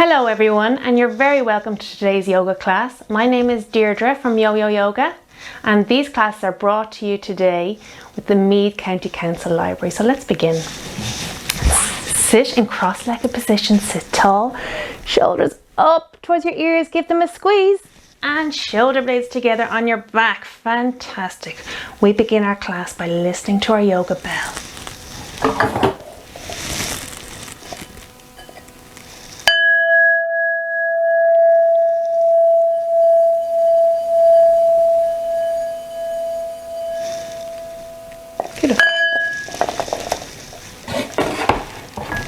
Hello everyone, and you're very welcome to today's yoga class. My name is Deirdre from Yo-Yo Yoga, and these classes are brought to you today with the Meath County Council Library. So let's begin. Sit in cross-legged position, sit tall, shoulders up towards your ears, give them a squeeze, and shoulder blades together on your back. Fantastic. We begin our class by listening to our yoga bell.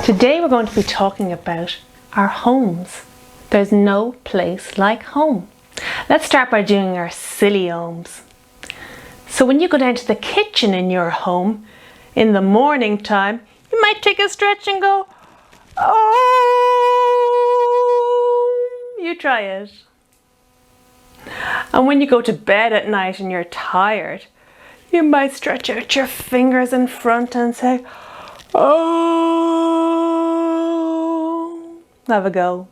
Today we're going to be talking about our homes. There's no place like home. Let's start by doing our silly ohms. So when you go down to the kitchen in your home in the morning time, you might take a stretch and go, oh, you try it. And when you go to bed at night and you're tired, you might stretch out your fingers in front and say, oh, have a go.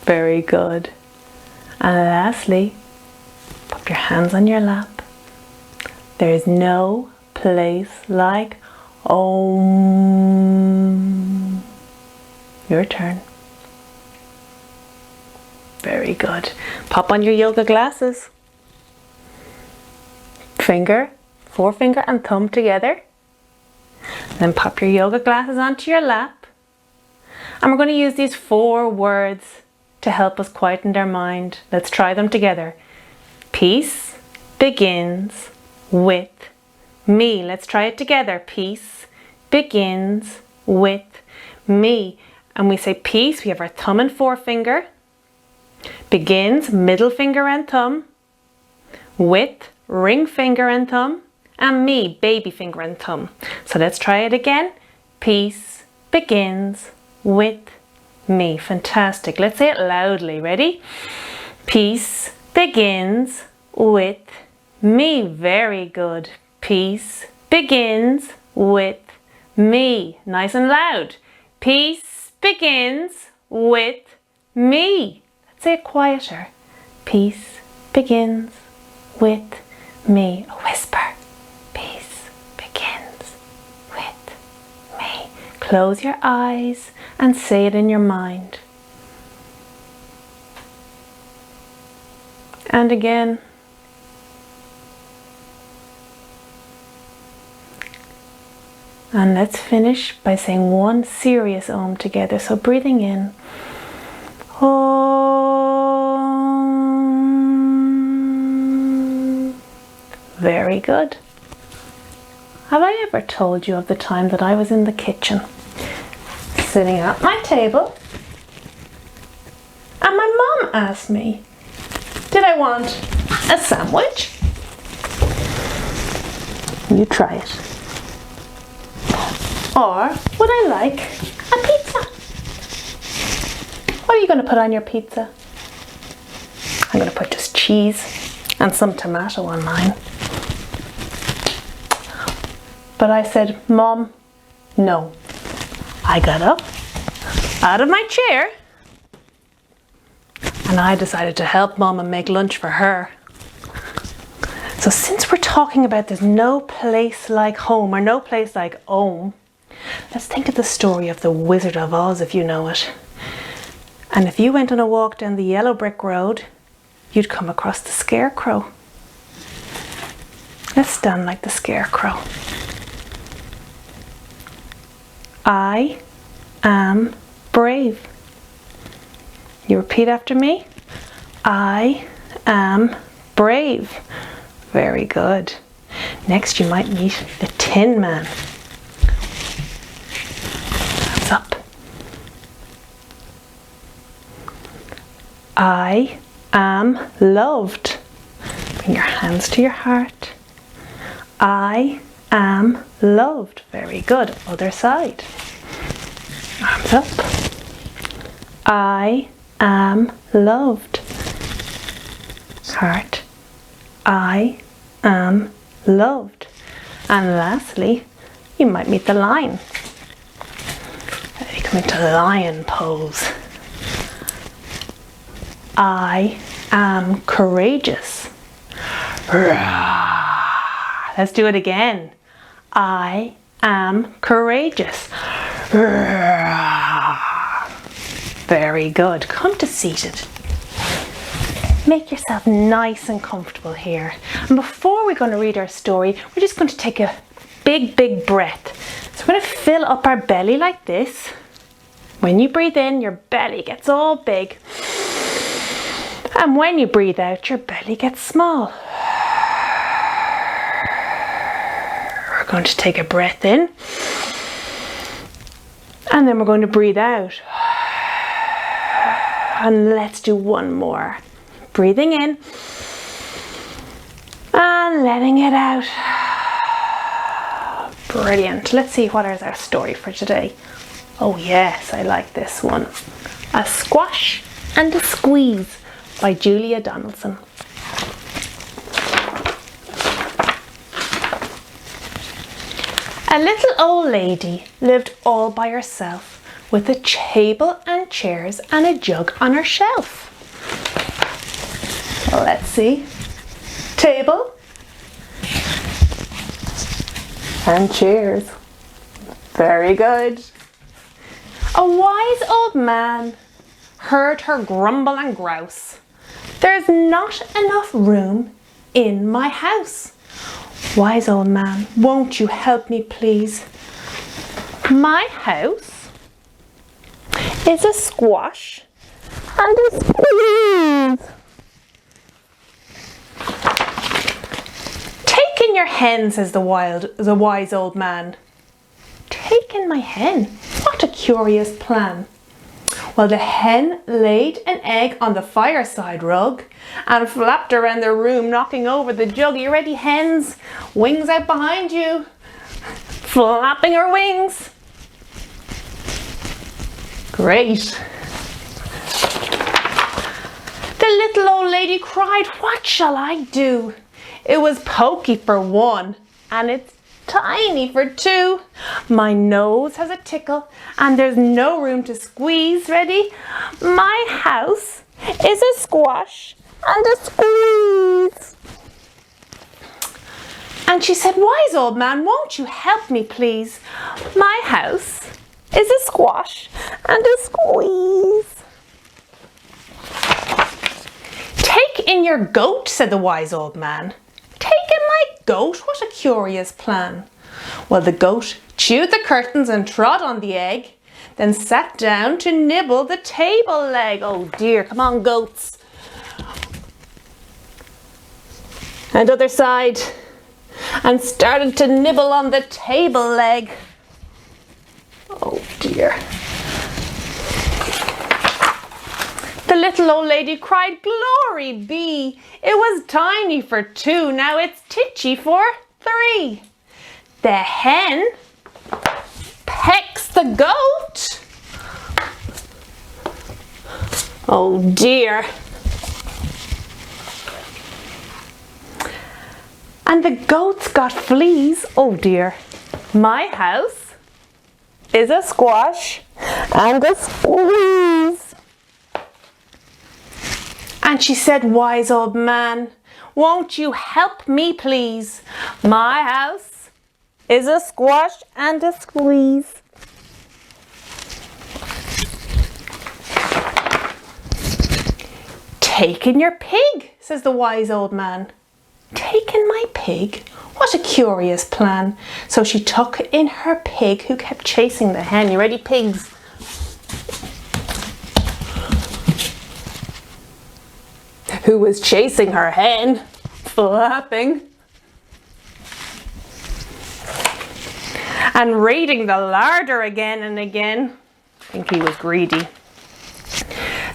Very good. And lastly, put your hands on your lap. There is no place like Om. Your turn. Very good. Pop on your yoga glasses. Forefinger and thumb together. Then pop your yoga glasses onto your lap. And we're going to use these 4 words to help us quieten our mind. Let's try them together. Peace begins with me. Let's try it together. Peace begins with me. And we say peace, we have our thumb and forefinger. Begins, middle finger and thumb. With, ring finger and thumb. And me, baby finger and thumb. So let's try it again. Peace begins with me. Fantastic. Let's say it loudly. Ready? Peace begins with me. Very good. Peace begins with me. Nice and loud. Peace begins with me. Let's say it quieter. Peace begins with me. A whisper. Peace begins with me. Close your eyes and say it in your mind. And again. And let's finish by saying one serious Om together. So breathing in. Om. Very good. Have I ever told you of the time that I was in the kitchen, sitting at my table, and my mom asked me, did I want a sandwich? You try it. Or would I like a pizza? What are you going to put on your pizza? I'm going to put just cheese and some tomato on mine. But I said, Mom, no. I got up out of my chair and I decided to help Mom and make lunch for her. So since we're talking about there's no place like home or no place like Om, let's think of the story of the Wizard of Oz, if you know it. And if you went on a walk down the yellow brick road, you'd come across the Scarecrow. Let's stand like the Scarecrow. I am brave. You repeat after me. I am brave. Very good. Next you might meet the Tin Man. Hands up. I am loved. Bring your hands to your heart. I am loved. Very good. Other side. Arms up. I am loved. Heart. I am loved. And lastly, you might meet the Lion. Ready, come come into lion pose. I am courageous. Let's do it again. I am courageous. Very good. Come to seated. Make yourself nice and comfortable here. And before we're going to read our story, we're just going to take a big, big breath. So we're going to fill up our belly like this. When you breathe in, your belly gets all big. And when you breathe out, your belly gets small. We're going to take a breath in. And then we're going to breathe out. And let's do one more. Breathing in. And letting it out. Brilliant. Let's see what is our story for today. Oh yes, I like this one. A Squash and a Squeeze by Julia Donaldson. A little old lady lived all by herself with a table and chairs and a jug on her shelf. Let's see. Table and chairs. Very good. A wise old man heard her grumble and grouse. There's not enough room in my house. Wise old man, won't you help me please? My house is a squash and a squeeze. Take in your hen, says the wise old man. Take in my hen? What a curious plan. Well, the hen laid an egg on the fireside rug and flapped around the room, knocking over the jug. Are you ready, hens? Wings out behind you. Flapping her wings. Great. The little old lady cried, what shall I do? It was pokey for one, and it's tiny for two. My nose has a tickle, and there's no room to squeeze. Ready? My house is a squash and a squeeze. And she said, wise old man, won't you help me please? My house is a squash and a squeeze. Take in your goat, said the wise old man. Take in my goat? What a curious plan. Well, the goat chewed the curtains and trod on the egg, then sat down to nibble the table leg. Oh dear, come on goats. And other side. And started to nibble on the table leg. Oh dear. The little old lady cried, glory be. It was tiny for two, now it's titchy for three. The hen pecks the goat. Oh dear. And the goat's got fleas. Oh dear. My house is a squash and a squeeze. And she said, wise old man, won't you help me please? My house is a squash and a squeeze. Take in your pig, says the wise old man. Take in my pig? What a curious plan. So she took in her pig who kept chasing the hen. You ready, pigs? Who was chasing her hen, flapping. And raiding the larder again and again. I think he was greedy.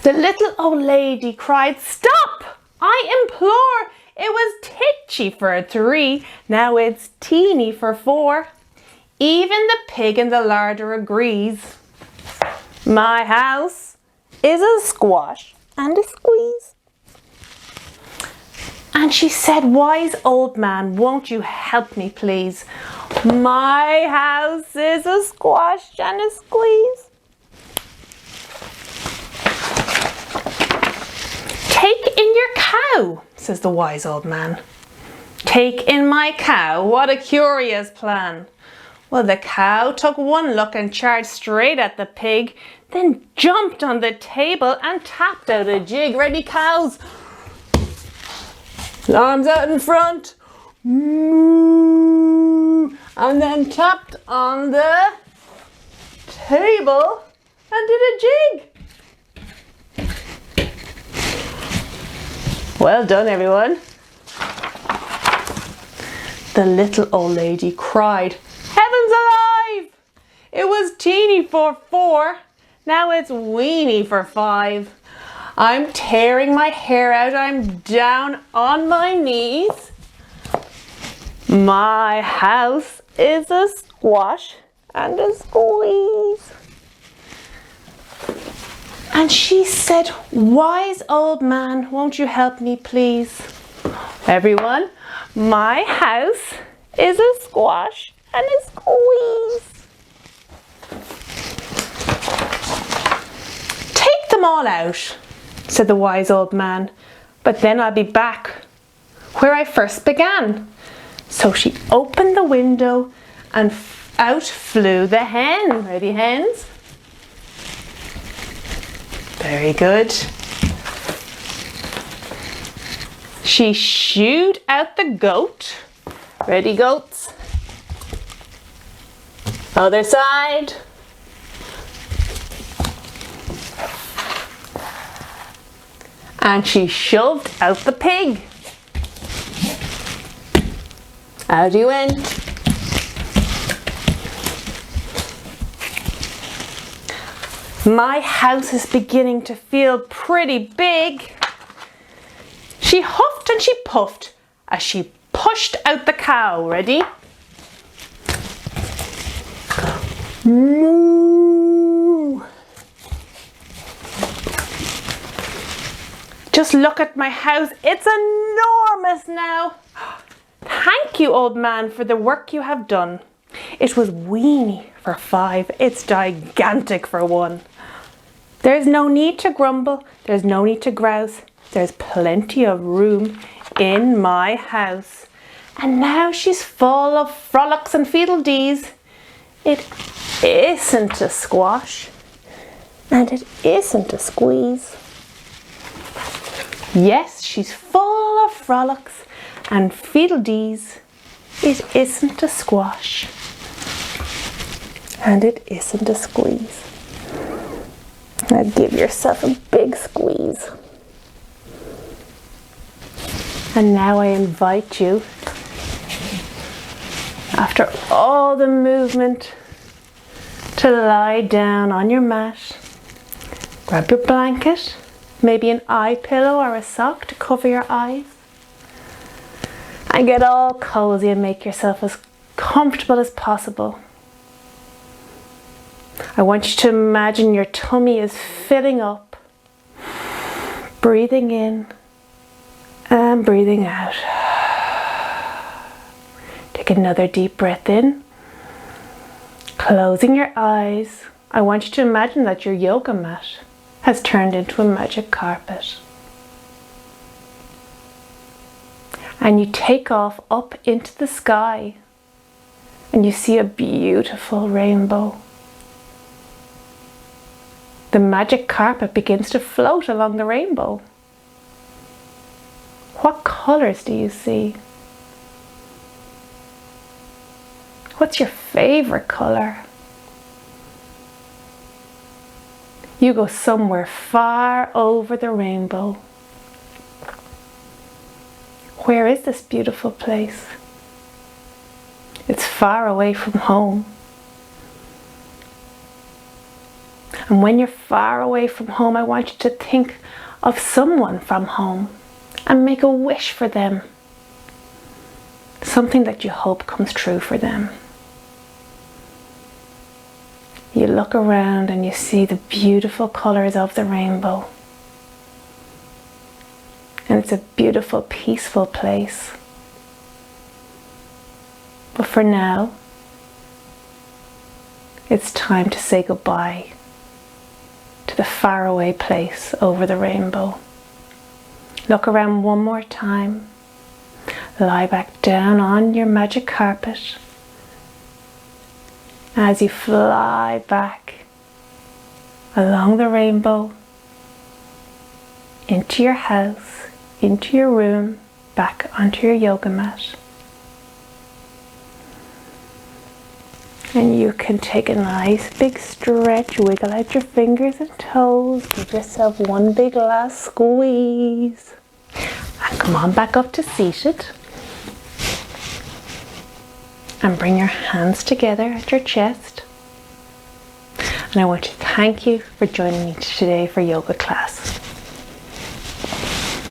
The little old lady cried, stop! I implore! It was titchy for three, now it's teeny for four. Even the pig in the larder agrees. My house is a squash and a squeeze. And she said, wise old man, won't you help me please? My house is a squash and a squeeze. your cow, says the wise old man. Take in my cow, what a curious plan. Well, the cow took one look and charged straight at the pig, then jumped on the table and tapped out a jig. Ready, cows? Arms out in front. Moo. And then tapped on the table and did a jig. Well done, everyone. The little old lady cried, Heavens alive! It was teeny for 4, now it's weeny for 5. I'm tearing my hair out, I'm down on my knees. My house is a squash and a squeeze. And she said, Wise old man, won't you help me please? Everyone, my house is a squash and a squeeze. Take them all out, said the wise old man, but then I'll be back where I first began. So she opened the window and out flew the hen. Ready, hens? Very good. She shooed out the goat. Ready, goats? Other side. And she shoved out the pig. Out he went. My house is beginning to feel pretty big. She huffed and she puffed as she pushed out the cow. Ready? Moo! Just look at my house. It's enormous now. Thank you, old man, for the work you have done. It was weeny for 5. It's gigantic for 1. There's no need to grumble. There's no need to grouse. There's plenty of room in my house. And now she's full of frolics and fiddle-dees. It isn't a squash. And it isn't a squeeze. Yes, she's full of frolics and fiddle-dees. It isn't a squash. And it isn't a squeeze. Now give yourself a big squeeze. And now I invite you, after all the movement, to lie down on your mat. Grab your blanket, maybe an eye pillow or a sock to cover your eyes. And get all cozy and make yourself as comfortable as possible. I want you to imagine your tummy is filling up, breathing in and breathing out. Take another deep breath in, closing your eyes. I want you to imagine that your yoga mat has turned into a magic carpet. And you take off up into the sky and you see a beautiful rainbow. The magic carpet begins to float along the rainbow. What colours do you see? What's your favourite colour? You go somewhere far over the rainbow. Where is this beautiful place? It's far away from home. And when you're far away from home, I want you to think of someone from home and make a wish for them. Something that you hope comes true for them. You look around and you see the beautiful colours of the rainbow. And it's a beautiful, peaceful place. But for now, it's time to say goodbye to the faraway place over the rainbow. Look around one more time. Lie back down on your magic carpet. As you fly back along the rainbow, into your house, into your room, back onto your yoga mat. And you can take a nice big stretch, wiggle out your fingers and toes, give yourself one big last squeeze. And come on back up to seated. And bring your hands together at your chest. And I want to thank you for joining me today for yoga class.